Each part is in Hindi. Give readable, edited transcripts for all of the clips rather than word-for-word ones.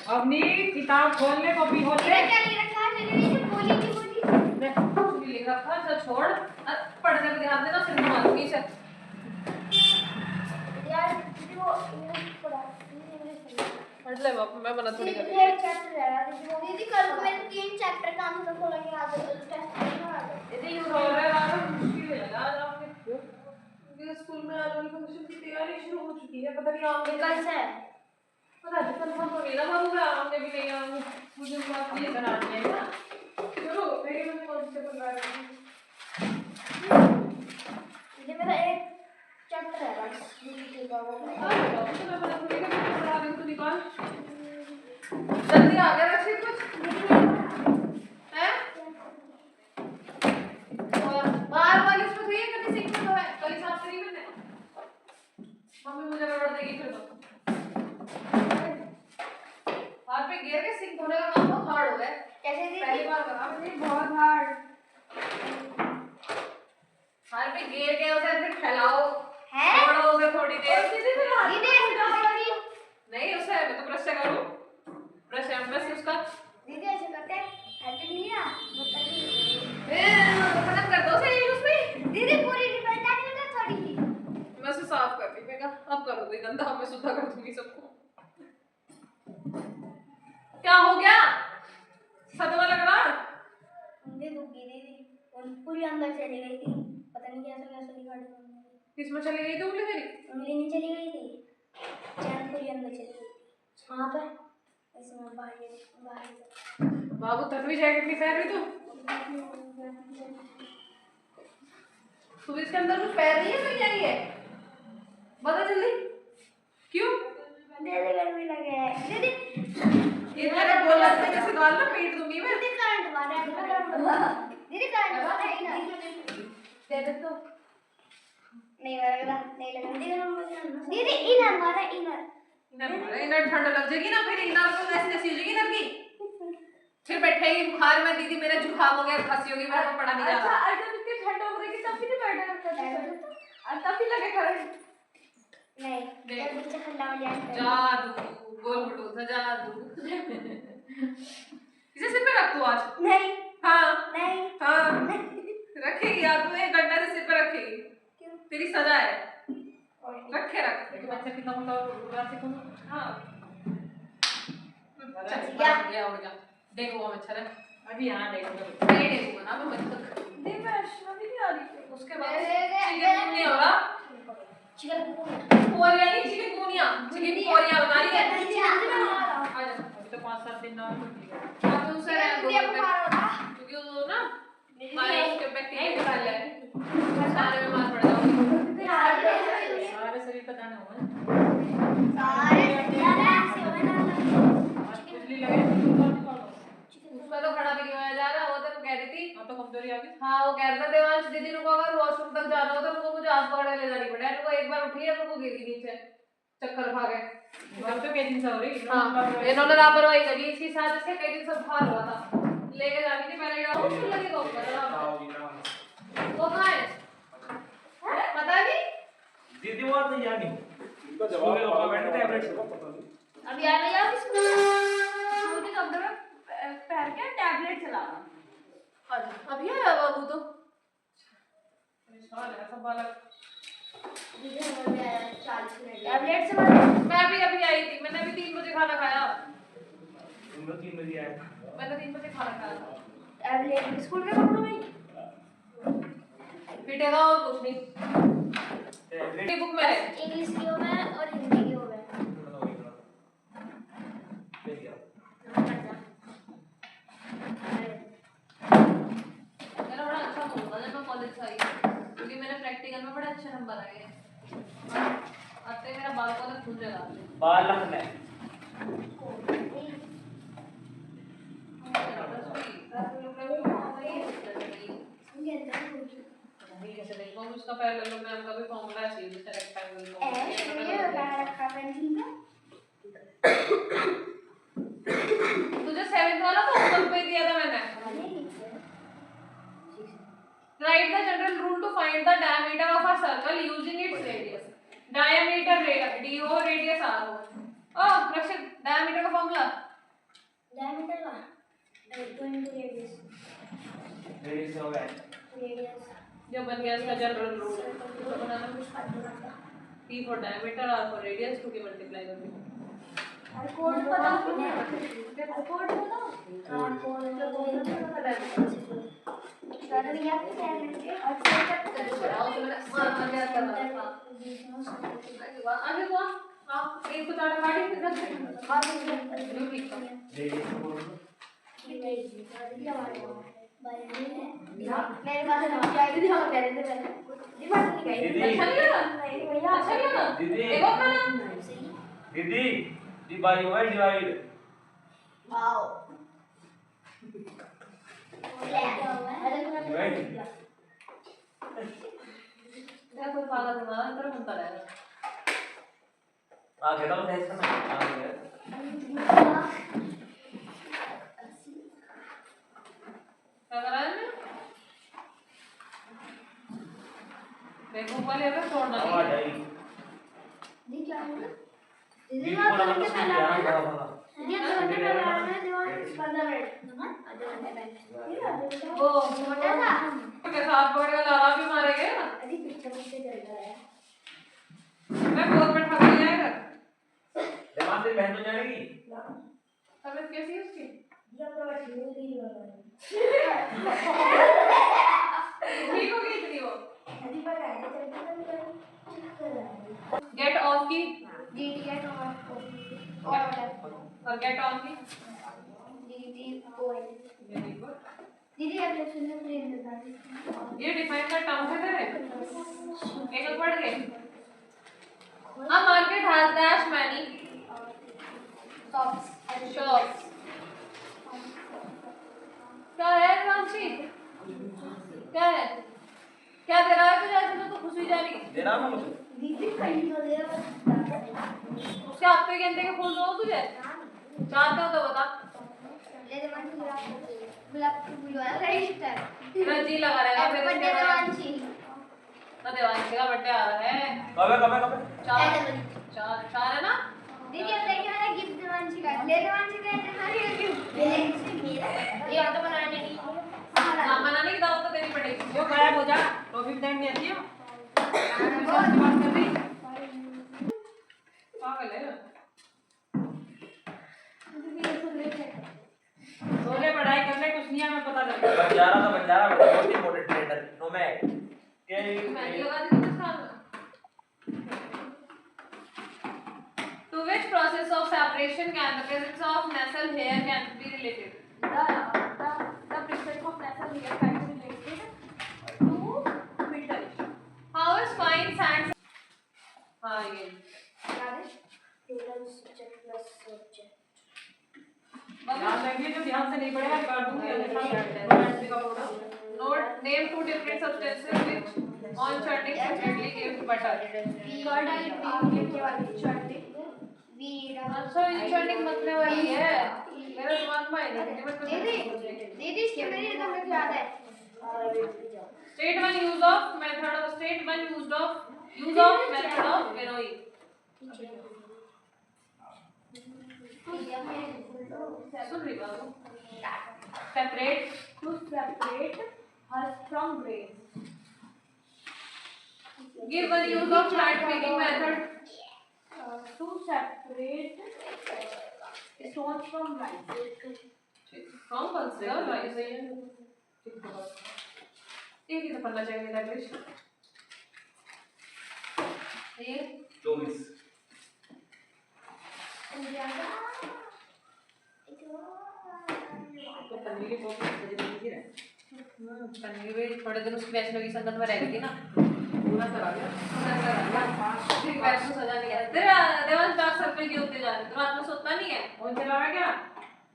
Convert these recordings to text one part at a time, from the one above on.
अवनी किताब खोल ले, कॉपी खोल ले। क्या लिख रखा है? चलिए बोली की बोली लिख रखा है, चल छोड़। पढ़ने पे ध्यान देना, फिर मारूंगी से। यार वो इंग्लिश पढ़ाती है, इंग्लिश पढ़ ले बाप, मैं मना थोड़ी कर रही। ये चैप्टर है यार दीदी, कल को मेरे 3 चैप्टर काम कर खोलेंगे आज टेस्ट करना है। दीदी यू रो रहा है यार, मुश्किल है यार आपके क्योंकि स्कूल में आज वाली फंक्शन की तैयारी शुरू हो चुकी है। पता नहीं आऊंगे कल से है। पता नहीं कंफर्म हो गया ना बाबू, आऊंगे भी नहीं आऊंगे, मुझे बात ये करानी है ना। चलो मेरी मम्मी कौन से बता रही है? ये मेरा एक चैप्टर है बस, दूसरी का वो मैं बता थोड़ी कर पढ़ा रही हूं, तो निकाल जल्दी आ गया। रक्षित कुछ है बाहर वाली उसमें तो ये करनी सीखना तो है, कल साफ करी मैंने। मम्मी मुझे रगड़ देगी फिर तो। हाथ पे गिर के सिंक धोने का काम बहुत हार्ड हो गया। कैसे दी? पहली बार करा मैंने, बहुत हार्ड। हाथ पे गिर के उसे फिर फैलाओ, है छोड़ो उसे थोड़ी देर। दीदी नहीं उसे मैं तो ब्रश से करूं, ब्रश एम्बस उसका दीदी ऐसे करते हैं, ऐसे लिया खत्म कर दो सही उसमें। दीदी पूरी रिपीट नहीं करता, थोड़ी सी मैं उसे साफ कर दी, मैं कहा अब करो कोई गंदा, मैं सुधा कर दूंगी सबको। क्या हो गया, सदमा लग रहा? मुझे दुखी दीदी उन पूरी अंदर चली गई थी, पता नहीं कैसे कैसे निकाली उन्होंने। किसमें चली गई थी उंगली तेरी? उंगली नहीं चली गई थी, चैन पूरी अंदर चली गई थी वहाँ पे, ऐसे में बाहर बाबू तन्वी जैकेट नहीं पहन रही तू इसके अंदर कुछ पहन रही है तो क्या है? बता जल्दी क्यों? दीदी गर्मी लगे दीदी, ये तेरा बोला था जैसे गाल ना पीट दूंगी मैं। दीदी करंट मारा है, दीदी करंट मारा है इधर दे दे तो नहीं लगा, नहीं लगा दीदी इधर मारा, इनर ठंड लग जाएगी ना, फिर इनर को ऐसी जैसी हो जाएगी इनर की, फिर बैठेगी बुखार में। दीदी मेरा जुकाम हो गया, खांसी हो गई, मेरे को पढ़ा नहीं जा रहा। अच्छा जब इसके ठंड हो रही तब भी नहीं बैठा करता, और तब भी लगे करंट नहीं, जब नीचे ठंडा हो जाए जादू गोल भटूर सा जादू। इसे सिर पे रख तू आज। नहीं हाँ नहीं हाँ रखेगी यार, तू 1 घंटा से सिर पे रखेगी, क्यों? तेरी सजा है। रखे रख बच्चा कितना मुंडा उड़ा से कौन। हाँ गया उड़ गया, देखो वो मच्छर है अभी यहाँ देखो नहीं देखूंगा ना मैं मच्छर देख मैं अश्वनी नहीं आ रही। उसके बाद चिकन नहीं हो रहा, चिकन पोरिया नहीं चिकन पोरिया बना रही है। चिकन अभी तो 5-7 दिन ना अब दूसरा क्योंकि वो ना वायरस के बैक्टीरिया निकाल है, सारे बीमार पड़ जाओगे, सारे शरीर का दाना हुआ बिजली लगे उसका तो खड़ा भी नहीं होया जा रहा। वो तो कह रही थी तो कमजोरी आ गई। हाँ वो कह रहा था देवांश दीदी को अगर वॉशरूम तक जाना हो तो उनको मुझे हाथ पकड़ ले जानी पड़े। उनको एक बार उठी है उनको गिर गई नीचे, चक्कर खा गए। तो कई दिन से हो रही। हाँ इन्होंने लापरवाही करी, इसके साथ इसके कई दिन से बुखार हुआ था, लेके जानी थी पहले डॉक्टर लगेगा ऊपर। वो कहाँ है पता नहीं दीदी वो तो याद नहीं उनका जवाब है अपना बैठ टैबलेट अभी आ गया स्कूल के कमरे में पैर के टैबलेट चलाना। अच्छा अभी आया बाबू तो परेशान है सब बालक। टैबलेट से मैं भी अभी आई थी, मैंने अभी 3 बजे खाना खाया। तुम लोग 3 बजे आए, मैंने 3 बजे खाना खाया था। टैबलेट स्कूल के कमरे में पिटेगा और कुछ नहीं। टैबलेट बुक में है इंग्लिश की हो गया और हिंदी की हो गया। मेरा बड़ा अच्छा मूड था जब मैं कॉलेज से आई, क्योंकि मेरे प्रैक्टिकल में बड़े अच्छे नंबर आए हैं। आते मेरा बाल को ना खुल जाएगा बाल रखना है। उसका पैरेललोग्राम का भी फॉर्मूला चाहिए जिससे रेक्टेंगल तुझे 7th वाला तो होमवर्क पे दिया था मैंने। Write the general rule to find the diameter of a circle using its radius. Diameter D हो रेडियस आर हो। ओ रक्षित डायमीटर का फॉर्मूला डायमीटर का 2 into radius रेडियस हो गया radius जो बन गया इसका जनरल रूल तो बनाना कुछ P for diameter R for radius 2 के मल्टीप्लाई करके और कोड पता है कोड पता हां कोड पता है सर ये आप डायमीटर के और सेटअप कर आओ तो मैंने मार याद कर रहा था आगे को हां एक को चार काटी फिर रख दे ठीक है रेडियस को मेरे पास जाए तो हम कर रहे थे दिमाग नहीं गई अच्छा नहीं लगा नहीं भैया अच्छा नहीं लगा दीदी देखो अपना नाम दीदी divide by divide wow divide मेरा कोई पागल तुम्हारा अंदर घूमता रहेगा आ गया तो ऐसा ना आ गया क्या कर रहा है देखो वाले अगर छोड़ना आ जाई दी क्या हुआ दीदी को ना बस क्या बड़ा बड़ा दीदी तो घंटे में आ रहा है दीवान 15 मिनट आधे घंटे में वो छोटा था के साथ पकड़ के लाला भी मारेंगे ना अभी पिक्चर में से चल रहा है मैं बहुत बैठा कर जाएगा जमा से बहन तो जाएगी तबीयत कैसी है उसकी जब तो ठीक ठीक हो गई इतनी वो अभी पर आए चलते गेट ऑफ की जी गेट और गेट ऑन की दीदी कोई वेरी गुड दीदी अब सुनने प्लीज बता ये डिफाइन का टर्म है तेरे एक पढ़ गए A market has dash many shops shops क्या है रामशी क्या है क्या दे रहा है तुझे ऐसे में तो खुश हुई जा रही है दे रहा हूं मुझे दीदी कहीं तो दे उसके हफ्ते गेंदे के फूल दो तुझे चाहते हो तो बता ले दे मन गुलाब का फूल वाला राइट है तेरा जी लगा रहेगा फिर बर्थडे उसके बाद देवांशी तो देवांशी का बर्थडे आ रहा है कब चार चार है ना दीदी अब देखिए मेरा गिफ्ट देवांशी का ले देवांशी का तुम्हारी गिफ्ट मेरा ये ऑटो बनाने की हाँ बनाने की दावत तो देनी पड़ेगी जो गायब हो जा टॉफी देंगे नहीं आती है बात कर रही पागल है सोले पढ़ाई कर ले कुछ नहीं हमें पता लगे बंजारा बहुत इंपॉर्टेंट ट्रेडर नोमैड के मैंने लगा दी तो साल to which process of separation can the presence of nasal hair can be related the presence of nasal hair can be related to middle how is fine sand हाँ ये याद है टोटल सब्जेक्ट प्लस सब्जेक्ट ध्यान रखिए जो ध्यान से नहीं पढ़ेगा काट दूंगी note name two different substances which on churning separately give butter अच्छा ये churning मतलब वही है मेरा दिमाग में आई नहीं दीदी इसके मेरे तो मुझे याद है state one use of method of use of method of Vinoy सुन रही बाबू separate to separate her from grain give one use of plant making method to separate stones from rice from consider rice एक ही तो पढ़ना चाहिए इंग्लिश ये 24 तो पनीर की बहुत सजी दिखी रहा पनीर भी थोड़े दिन उसकी वैष्णो की संगत में रह गई थी ना पूरा करा लिया फिर वैष्णो सजा नहीं है तेरा देवांश डार्क सर्कल की होते जा रहे तो रात में सोता नहीं है कौन चला रहा क्या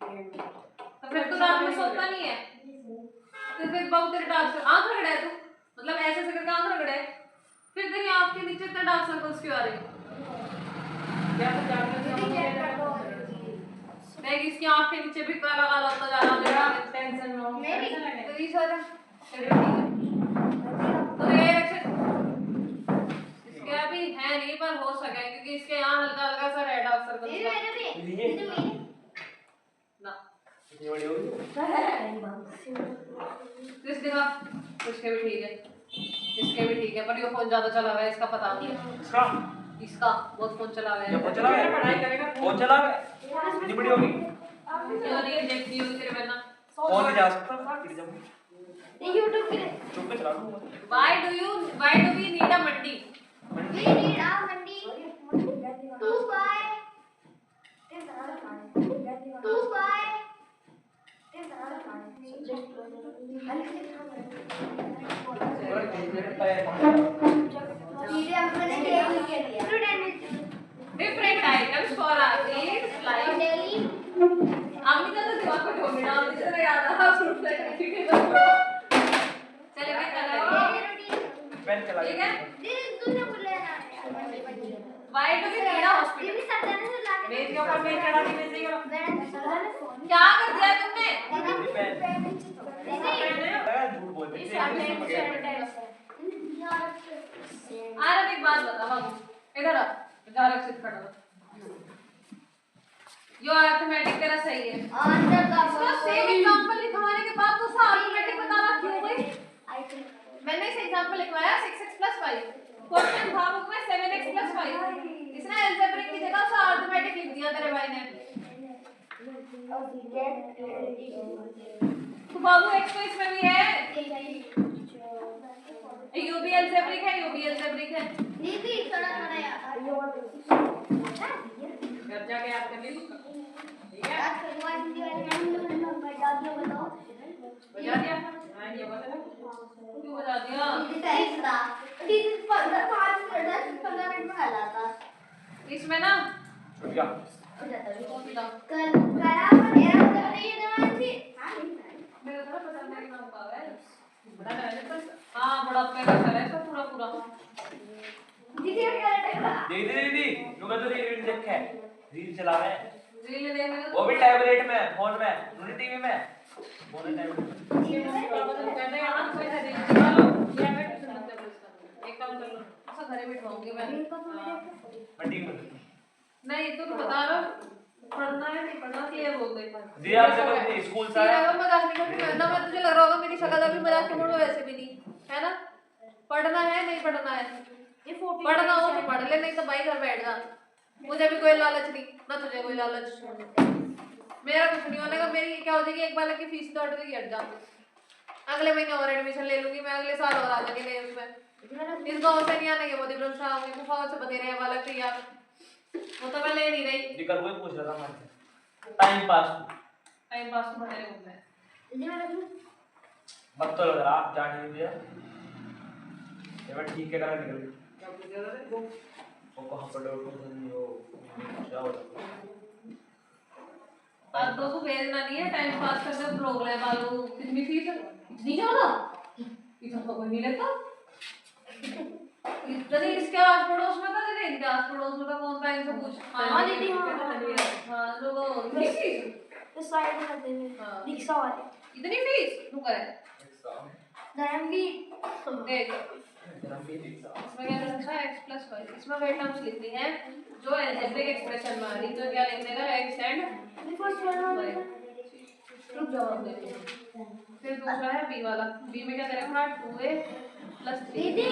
तो फिर तो रात में सोता नहीं है तो फिर बहुत तेरे डार्क सर्कल आंख रगड़ा है तू मतलब ऐसे ऐसे करके आंख रगड़ा है फिर तेरी आंख के नीचे इतने डार्क सर्कल्स क्यों आ रहे हैं क्या तो जानने मैं इसकी आंख के नीचे भी काला काला होता जा रहा मेरा टेंशन में हो मेरी तो ये सारा चलो ठीक है तो ये रक्षित इसके अभी है नहीं पर हो सके क्योंकि इसके यहाँ हल्का हल्का सा रेड अक्षर का ये मेरे भी ये ये तो मेरे ना कितनी बड़ी होगी इस दिखा इसके भी ठीक है इसके भी ठीक है पर ये फोन ज्यादा चला हुआ है इसका पता नहीं है इसका इसका बहुत फोन चला हुआ है ये फोन चला है पढ़ाई करेगा फोन चला है कितनी बड़ी होगी ये वाली देखती हूँ तेरे बहना फोन भी जा सकता है गिर जाऊंगी ये YouTube पे चुप के चला लूंगा why do we need a Mandi we need a Mandi to buy दीदी हमने क्या लिख दिया fruit and different items for our needs like daily Amita तो दिमाग को छोड़ देना मुझे तो याद आ फ्रूट फ्लाई ठीक है चले मैं कर लेंगे पेन चला ठीक है दीदी दूसरा बोल लेना why do we need a hospital दीदी सरदार से ला मेज के ऊपर मैं चढ़ा दी मैं सही करो मैंने सरदार ने फोन क्या कर दिया तुमने झूठ बोलते हैं आरव एक बात बता बाबू इधर आ जा रक्षित खड़ा हो यो अर्थमेटिक तेरा सही है अंदर का इसका सेम एग्जांपल लिखवाने के बाद तो सा अर्थमेटिक बताना क्यों गई मैंने इस एग्जांपल लिखवाया 6x + 5 क्वेश्चन था बुक में 7x + 5 इसने अलजेब्रिक की जगह सा अर्थमेटिक लिख दिया तेरे भाई ने तो बाबू x तो इसमें भी है यू भी अलजेब्रिक है यू भी अलजेब्रिक है दीदी थोड़ा थोड़ा यार घर जाके याद कर ली ठीक है यार भगवान जी वाले बजा दिया बताओ बजा दिया हां ये बता क्यों बजा दिया दीदी 5 मिनट 10 15 मिनट में हला था इसमें ना छूट गया कल करा मेरा तो नहीं जवान थी मेरे तरफ पता नहीं नाम का है बड़ा है हां बड़ा पे का है तो पूरा पूरा दीदी क्या लगा दीदी नुका तो रील देख है रील चला रहे हैं रील देख रहे वो भी टैबलेट में फोन में यूनिट टीवी में फोन में टैबलेट कहते हैं ना कोई रील चला लो ये मैं ट्यूशन में एक काम कर लो ऐसा घरे बैठवाऊंगी मैं मंडी में नहीं तो तू बता रहा पढ़ना है नहीं पढ़ना क्लियर बोल दे जी आप से कोई स्कूल से आया मजाक नहीं करती ना मैं तुझे लग रहा होगा मेरी शक्ल अभी मजाक के मूड में वैसे भी नहीं है ना पढ़ना है नहीं पढ़ना है ये फोटो पढ़ना हो तो पढ़ ले नहीं तो भाई घर बैठ जा मुझे भी कोई लालच नहीं ना तुझे कोई लालच मेरा कुछ नहीं होने का मेरी क्या हो जाएगी एक बालक की फीस तो ऑटोमेटिक हट जाती अगले महीने और एडमिशन ले लूंगी मैं अगले साल और आ जाएंगे नहीं उसमें इस गाँव से नहीं आने के मोदी भ्रष्ट होंगे मुफावत से बतेरे हैं बालक से यार वो तो मैं ले नहीं रही निकल कोई पूछ रहा था मैं टाइम पास टाइम पास तो बतेरे घूमते हैं मत तो लग रहा आप जाने दीजिए ये मैं ठीक है करा निकल गई वो कहां पर डॉट को हो क्या हो रहा और तो को भेजना नहीं है टाइम पास करके ब्लॉग ले बालू कितनी फीस है इतनी ज्यादा इतना तो कोई नहीं लेता इतनी इसके आस पड़ोस में था जरा इनके आस पड़ोस में था कौन था इनसे पूछ हाँ दीदी हाँ लोगों इतनी फीस इस साइड में करते हैं हाँ। रिक्शा वाले इतनी फीस तू करे धर्म भी देख इसमें क्या लिखा है x + 5 इसमें वही टर्म्स लिखनी है जो अलजेब्रिक एक्सप्रेशन में आ रही तो क्या लिख देगा x एंड रुक जाओ आप देखो फिर दूसरा है b वाला b में क्या करेगा 2a + 3 दीदी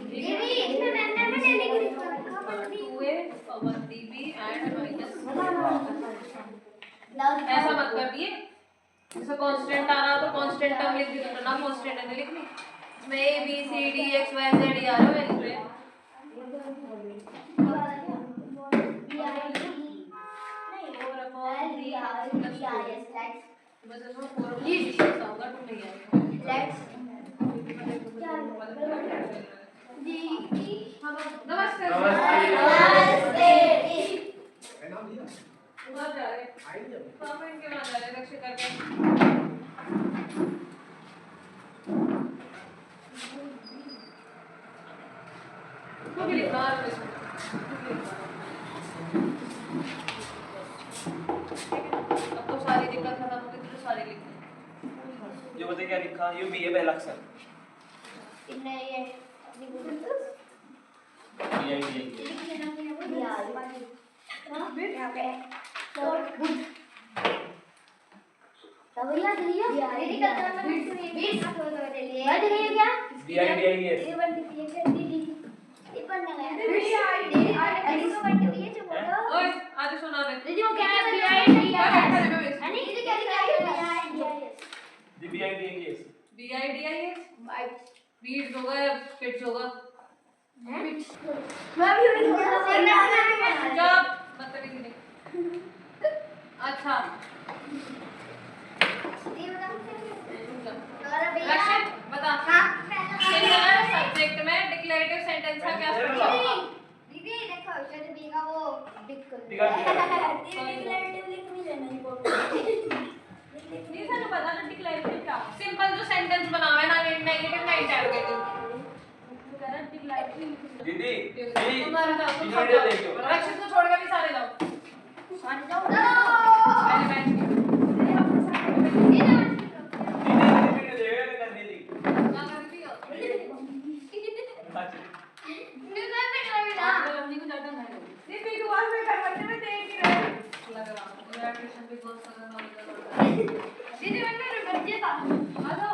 दीदी इसमें मैंने डेली की लिखा 2a / 3b एंड - ऐसा मत कर दिए जैसे कांस्टेंट आ रहा तो कांस्टेंट टर्म लिख दी तो ना कांस्टेंट नहीं लिखनी इसमें a b c d x y z आ रहा है इसमें बस इसमें 4 प्लीज होगा टू नहीं आएगा नमस्ते उधर जा रहे पापा इनके वहां जा रहे रक्षित करके तो भी लिखना है अब तो सारी दिक्कत खत्म हो गई तो सारी लिखनी ये बता क्या लिखा ये भी है पहला अक्षर इन्हें ये ओए आगे सुना दे बीट्स होगा या किड्स होगा जब बदतमीजी नहीं अच्छा रक्षित बता सिंगुलर सब्जेक्ट में डिक्लेरेटिव सेंटेंस का क्या स्ट्रक्चर होगा नहीं सानू पता ना डिक्लेरेटिव क्या सिंपल जो सेंटेंस बनावे ना नेगेटिव ना इंटरोगेटिव डिक्लेरेटिव दीदी तुम्हारा जाओ तुम सब वीडियो जाओ देखो। रक्षित को छोड़ के भी सारे जाओ पहले बैठ के क्या कर रही हो लंबी को ज्यादा नहीं ये भी दुआ में कर बच्चे में देख ही रहे लग रहा मेरा ट्यूशन भी बहुत खतरनाक लग रहा है दीदी मैंने बच्चे था हेलो